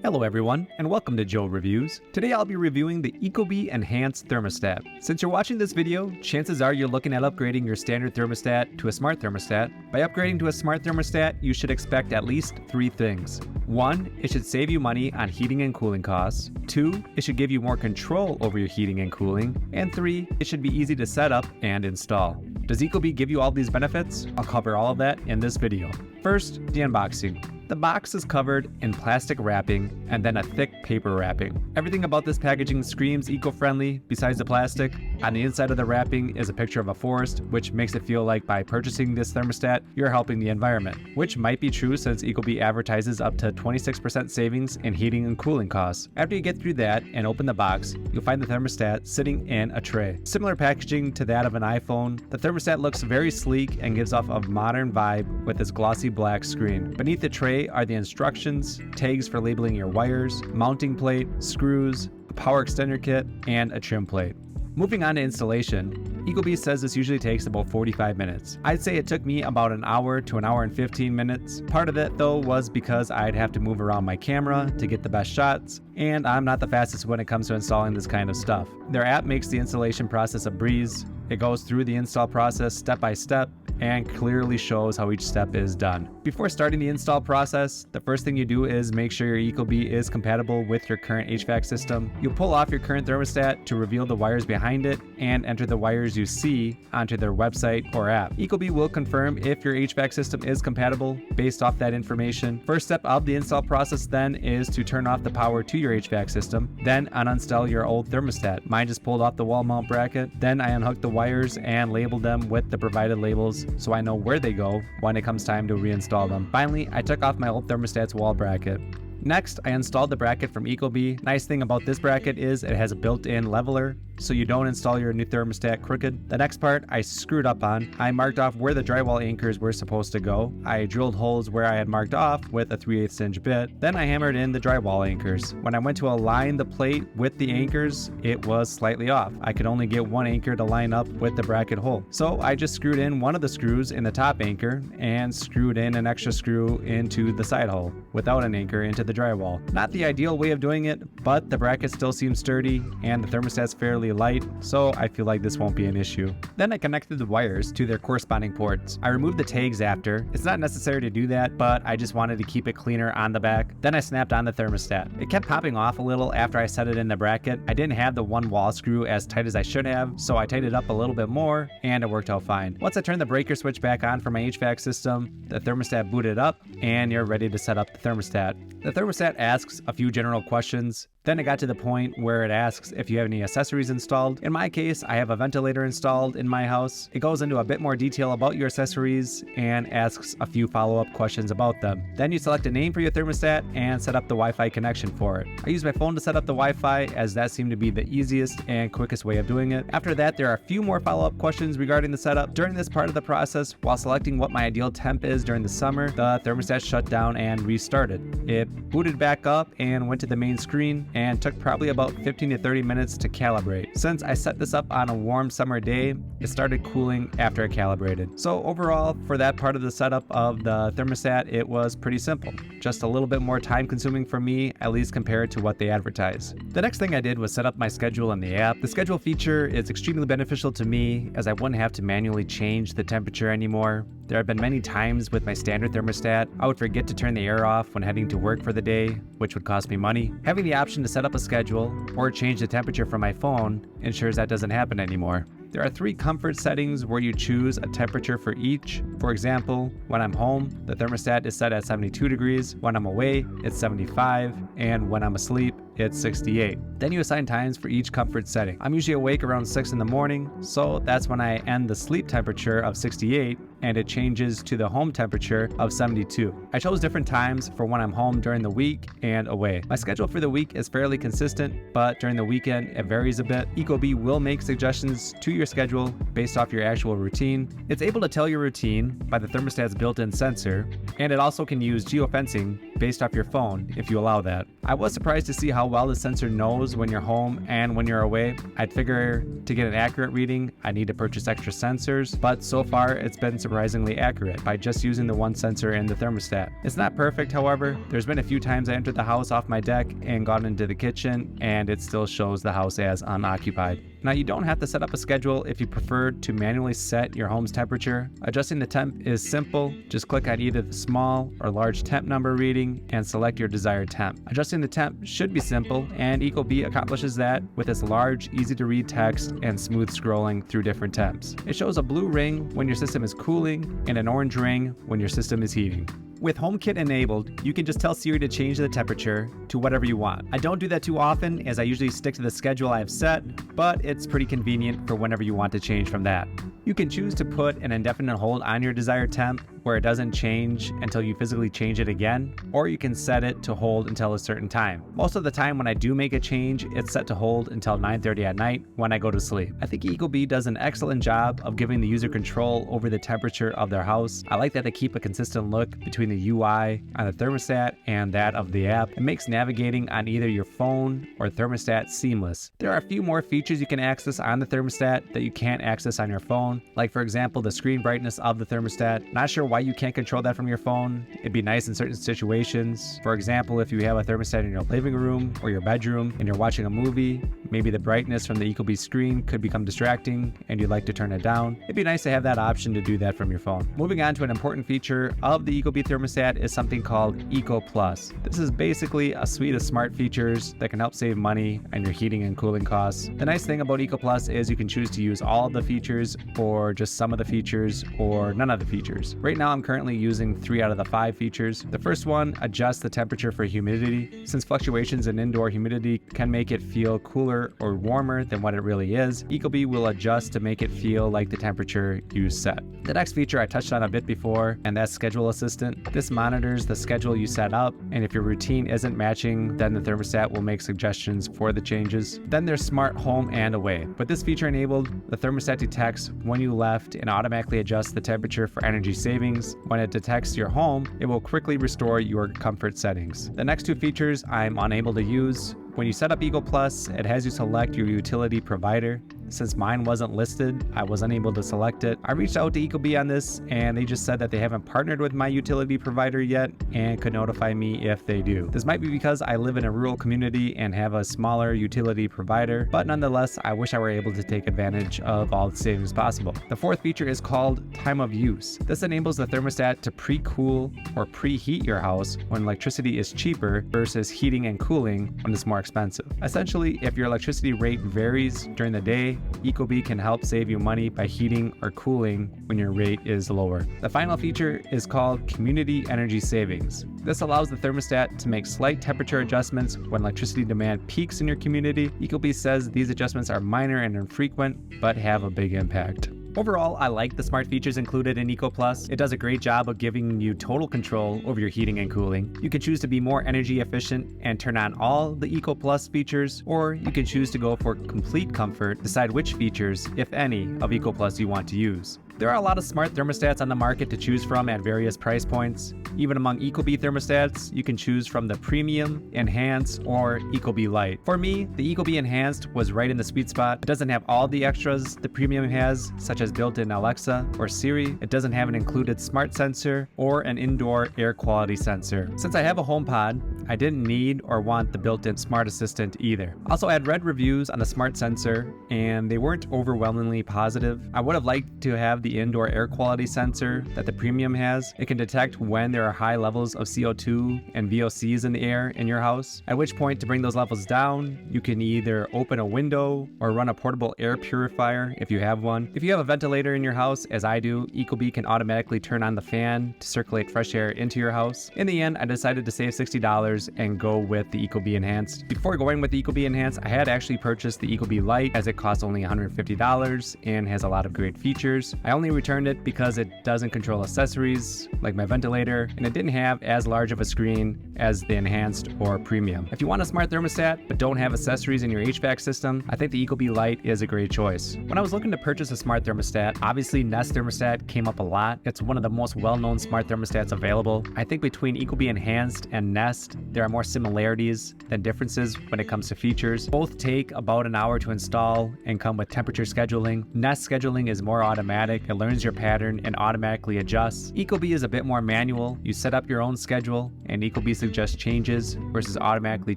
Hello everyone, and welcome to Joe Reviews. Today I'll be reviewing the Ecobee Enhanced thermostat. Since you're watching this video, chances are you're looking at upgrading your standard thermostat to a smart thermostat. By upgrading to a smart thermostat, you should expect at least 3 things. 1, it should save you money on heating and cooling costs. 2, it should give you more control over your heating and cooling. And 3, it should be easy to set up and install. Does Ecobee give you all these benefits? I'll cover all of that in this video. First, the unboxing. The box is covered in plastic wrapping and then a thick paper wrapping. Everything about this packaging screams eco-friendly besides the plastic. On the inside of the wrapping is a picture of a forest, which makes it feel like by purchasing this thermostat, you're helping the environment, which might be true since Ecobee advertises up to 26% savings in heating and cooling costs. After you get through that and open the box, you'll find the thermostat sitting in a tray. Similar packaging to that of an iPhone, the thermostat looks very sleek and gives off a modern vibe with its glossy black screen. Beneath the tray are the instructions, tags for labeling your wires, mounting plate, screws, a power extender kit, and a trim plate. Moving on to installation, Ecobee says this usually takes about 45 minutes. I'd say it took me about an hour to an hour and 15 minutes. Part of it though was because I'd have to move around my camera to get the best shots, and I'm not the fastest when it comes to installing this kind of stuff. Their app makes the installation process a breeze. It goes through the install process step by step and clearly shows how each step is done. Before starting the install process, the first thing you do is make sure your Ecobee is compatible with your current HVAC system. You pull off your current thermostat to reveal the wires behind it and enter the wires you see onto their website or app. Ecobee will confirm if your HVAC system is compatible based off that information. First step of the install process then is to turn off the power to your HVAC system, then uninstall your old thermostat. Mine just pulled off the wall mount bracket, then I unhooked the wires and labeled them with the provided labels so I know where they go when it comes time to reinstall them. Finally, I took off my old thermostat's wall bracket. Next, I installed the bracket from Ecobee. Nice thing about this bracket is it has a built-in leveler, so you don't install your new thermostat crooked. The next part I screwed up on. I marked off where the drywall anchors were supposed to go. I drilled holes where I had marked off with a 3/8 inch bit. Then I hammered in the drywall anchors. When I went to align the plate with the anchors, it was slightly off. I could only get one anchor to line up with the bracket hole. So I just screwed in one of the screws in the top anchor and screwed in an extra screw into the side hole without an anchor into the drywall. Not the ideal way of doing it, but the bracket still seems sturdy and the thermostat's fairly light, so I feel like this won't be an issue. Then I connected the wires to their corresponding ports. I removed the tags after. It's not necessary to do that, but I just wanted to keep it cleaner on the back. Then I snapped on the thermostat. It kept popping off a little after I set it in the bracket. I didn't have the one wall screw as tight as I should have, so I tightened it up a little bit more and it worked out fine. Once I turned the breaker switch back on for my HVAC system, the thermostat booted up and you're ready to set up the thermostat. The thermostat asks a few general questions. Then it got to the point where it asks if you have any accessories installed. In my case, I have a ventilator installed in my house. It goes into a bit more detail about your accessories and asks a few follow-up questions about them. Then you select a name for your thermostat and set up the Wi-Fi connection for it. I use my phone to set up the Wi-Fi as that seemed to be the easiest and quickest way of doing it. After that, there are a few more follow-up questions regarding the setup. During this part of the process, while selecting what my ideal temp is during the summer, the thermostat shut down and restarted. It booted back up and went to the main screen and took probably about 15 to 30 minutes to calibrate. Since I set this up on a warm summer day, it started cooling after I calibrated. So overall, for that part of the setup of the thermostat, it was pretty simple. Just a little bit more time consuming for me, at least compared to what they advertise. The next thing I did was set up my schedule in the app. The schedule feature is extremely beneficial to me as I wouldn't have to manually change the temperature anymore. There have been many times with my standard thermostat, I would forget to turn the air off when heading to work for the day, which would cost me money. Having the option to set up a schedule or change the temperature from my phone ensures that doesn't happen anymore. There are 3 comfort settings where you choose a temperature for each. For example, when I'm home, the thermostat is set at 72 degrees. When I'm away, it's 75. And when I'm asleep, it's 68. Then you assign times for each comfort setting. I'm usually awake around 6 in the morning, so that's when I end the sleep temperature of 68 and it changes to the home temperature of 72. I chose different times for when I'm home during the week and away. My schedule for the week is fairly consistent, but during the weekend it varies a bit. Ecobee will make suggestions to your schedule based off your actual routine. It's able to tell your routine by the thermostat's built-in sensor, and it also can use geofencing based off your phone if you allow that. I was surprised to see how well the sensor knows when you're home and when you're away. I'd figure to get an accurate reading, I need to purchase extra sensors, but so far it's been surprisingly accurate by just using the one sensor in the thermostat. It's not perfect, however. There's been a few times I entered the house off my deck and gone into the kitchen, and it still shows the house as unoccupied. Now, you don't have to set up a schedule if you prefer to manually set your home's temperature. Adjusting the temp is simple. Just click on either the small or large temp number reading and select your desired temp. Adjusting the temp should be simple, and Ecobee accomplishes that with its large, easy-to-read text and smooth scrolling through different temps. It shows a blue ring when your system is cooling and an orange ring when your system is heating. With HomeKit enabled, you can just tell Siri to change the temperature to whatever you want. I don't do that too often, as I usually stick to the schedule I have set, but it's pretty convenient for whenever you want to change from that. You can choose to put an indefinite hold on your desired temp, where it doesn't change until you physically change it again, or you can set it to hold until a certain time. Most of the time when I do make a change, it's set to hold until 9:30 at night when I go to sleep. I think Ecobee does an excellent job of giving the user control over the temperature of their house. I like that they keep a consistent look between the UI on the thermostat and that of the app. It makes navigating on either your phone or thermostat seamless. There are a few more features you can access on the thermostat that you can't access on your phone, like for example the screen brightness of the thermostat. Not sure why you can't control that from your phone. It'd be nice in certain situations. For example, if you have a thermostat in your living room or your bedroom and you're watching a movie, maybe the brightness from the Ecobee screen could become distracting and you'd like to turn it down. It'd be nice to have that option to do that from your phone. Moving on to an important feature of the Ecobee thermostat is something called Eco Plus. This is basically a suite of smart features that can help save money on your heating and cooling costs. The nice thing about Eco Plus is you can choose to use all of the features or just some of the features or none of the features. Right now I'm currently using 3 out of the 5 features. The first one adjusts the temperature for humidity. Since fluctuations in indoor humidity can make it feel cooler or warmer than what it really is, Ecobee will adjust to make it feel like the temperature you set. The next feature I touched on a bit before, and that's Schedule Assistant. This monitors the schedule you set up, and if your routine isn't matching, then the thermostat will make suggestions for the changes. Then there's Smart Home and Away. With this feature enabled, the thermostat detects when you left and automatically adjusts the temperature for energy savings. When it detects your home, it will quickly restore your comfort settings. The next 2 features I'm unable to use. When you set up Eco Plus, it has you select your utility provider. Since mine wasn't listed, I was unable to select it. I reached out to Ecobee on this, and they just said that they haven't partnered with my utility provider yet and could notify me if they do. This might be because I live in a rural community and have a smaller utility provider, but nonetheless, I wish I were able to take advantage of all the savings possible. The 4th feature is called Time of Use. This enables the thermostat to pre-cool or preheat your house when electricity is cheaper versus heating and cooling when it's more expensive. Essentially, if your electricity rate varies during the day, Ecobee can help save you money by heating or cooling when your rate is lower. The final feature is called Community Energy Savings. This allows the thermostat to make slight temperature adjustments when electricity demand peaks in your community. Ecobee says these adjustments are minor and infrequent, but have a big impact. Overall, I like the smart features included in Eco Plus. It does a great job of giving you total control over your heating and cooling. You can choose to be more energy efficient and turn on all the Eco Plus features, or you can choose to go for complete comfort, decide which features, if any, of Eco Plus you want to use. There are a lot of smart thermostats on the market to choose from at various price points. Even among Ecobee thermostats, you can choose from the Premium, Enhanced, or Ecobee Lite. For me, the Ecobee Enhanced was right in the sweet spot. It doesn't have all the extras the Premium has, such as built-in Alexa or Siri. It doesn't have an included smart sensor or an indoor air quality sensor. Since I have a HomePod, I didn't need or want the built-in smart assistant either. Also, I had read reviews on the smart sensor, and they weren't overwhelmingly positive. I would have liked to have the indoor air quality sensor that the Premium has. It can detect when there are high levels of CO2 and VOCs in the air in your house, at which point to bring those levels down, you can either open a window or run a portable air purifier if you have one. If you have a ventilator in your house, as I do, Ecobee can automatically turn on the fan to circulate fresh air into your house. In the end, I decided to save $60 and go with the Ecobee Enhanced. Before going with the Ecobee Enhanced, I had actually purchased the Ecobee Lite as it costs only $150 and has a lot of great features. I only only returned it because it doesn't control accessories like my ventilator, and it didn't have as large of a screen as the Enhanced or Premium. If you want a smart thermostat but don't have accessories in your HVAC system, I think the Ecobee Lite is a great choice. When I was looking to purchase a smart thermostat, obviously Nest thermostat came up a lot. It's one of the most well-known smart thermostats available. I think between Ecobee Enhanced and Nest, there are more similarities than differences when it comes to features. Both take about an hour to install and come with temperature scheduling. Nest scheduling is more automatic. It learns your pattern and automatically adjusts. Ecobee is a bit more manual. You set up your own schedule and Ecobee suggests changes versus automatically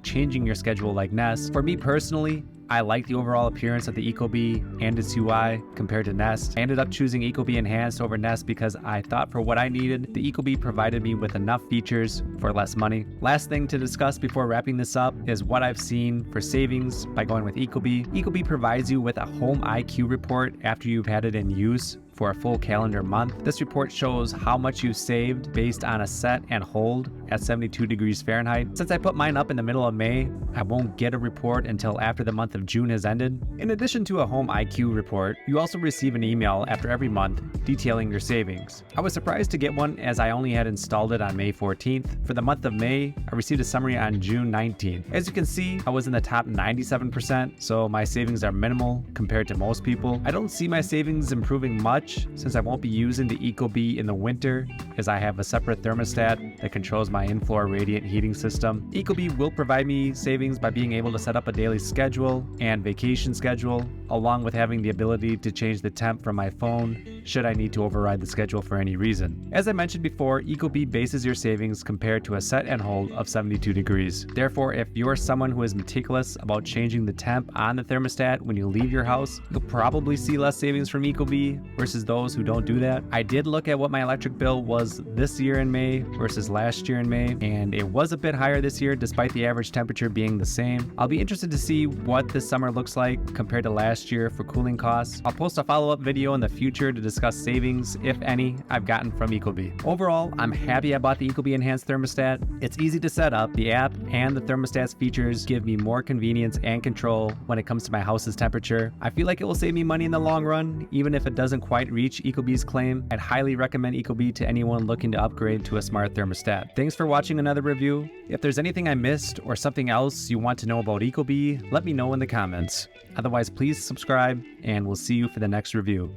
changing your schedule like Nest. For me personally, I like the overall appearance of the Ecobee and its UI compared to Nest. I ended up choosing Ecobee Enhanced over Nest because I thought for what I needed, the Ecobee provided me with enough features for less money. Last thing to discuss before wrapping this up is what I've seen for savings by going with Ecobee. Ecobee provides you with a home IQ report after you've had it in use for a full calendar month. This report shows how much you saved based on a set and hold at 72 degrees Fahrenheit. Since I put mine up in the middle of May, I won't get a report until after the month of June has ended. In addition to a home IQ report, you also receive an email after every month detailing your savings. I was surprised to get one as I only had installed it on May 14th. For the month of May, I received a summary on June 19th. As you can see, I was in the top 97%, so my savings are minimal compared to most people. I don't see my savings improving much since I won't be using the Ecobee in the winter, as I have a separate thermostat that controls my in-floor radiant heating system. Ecobee will provide me savings by being able to set up a daily schedule and vacation schedule, along with having the ability to change the temp from my phone should I need to override the schedule for any reason. As I mentioned before, Ecobee bases your savings compared to a set and hold of 72 degrees. Therefore, if you're someone who is meticulous about changing the temp on the thermostat when you leave your house, you'll probably see less savings from Ecobee versus those who don't do that. I did look at what my electric bill was this year in May versus last year in May, and it was a bit higher this year despite the average temperature being the same. I'll be interested to see what this summer looks like compared to last year for cooling costs. I'll post a follow-up video in the future to discuss savings, if any, I've gotten from Ecobee. Overall, I'm happy I bought the Ecobee Enhanced thermostat. It's easy to set up. The app and the thermostat's features give me more convenience and control when it comes to my house's temperature. I feel like it will save me money in the long run, even if it doesn't quite reach Ecobee's claim. I'd highly recommend Ecobee to anyone looking to upgrade to a smart thermostat. Thanks for watching another review. If there's anything I missed or something else you want to know about Ecobee, let me know in the comments. Otherwise, please subscribe and we'll see you for the next review.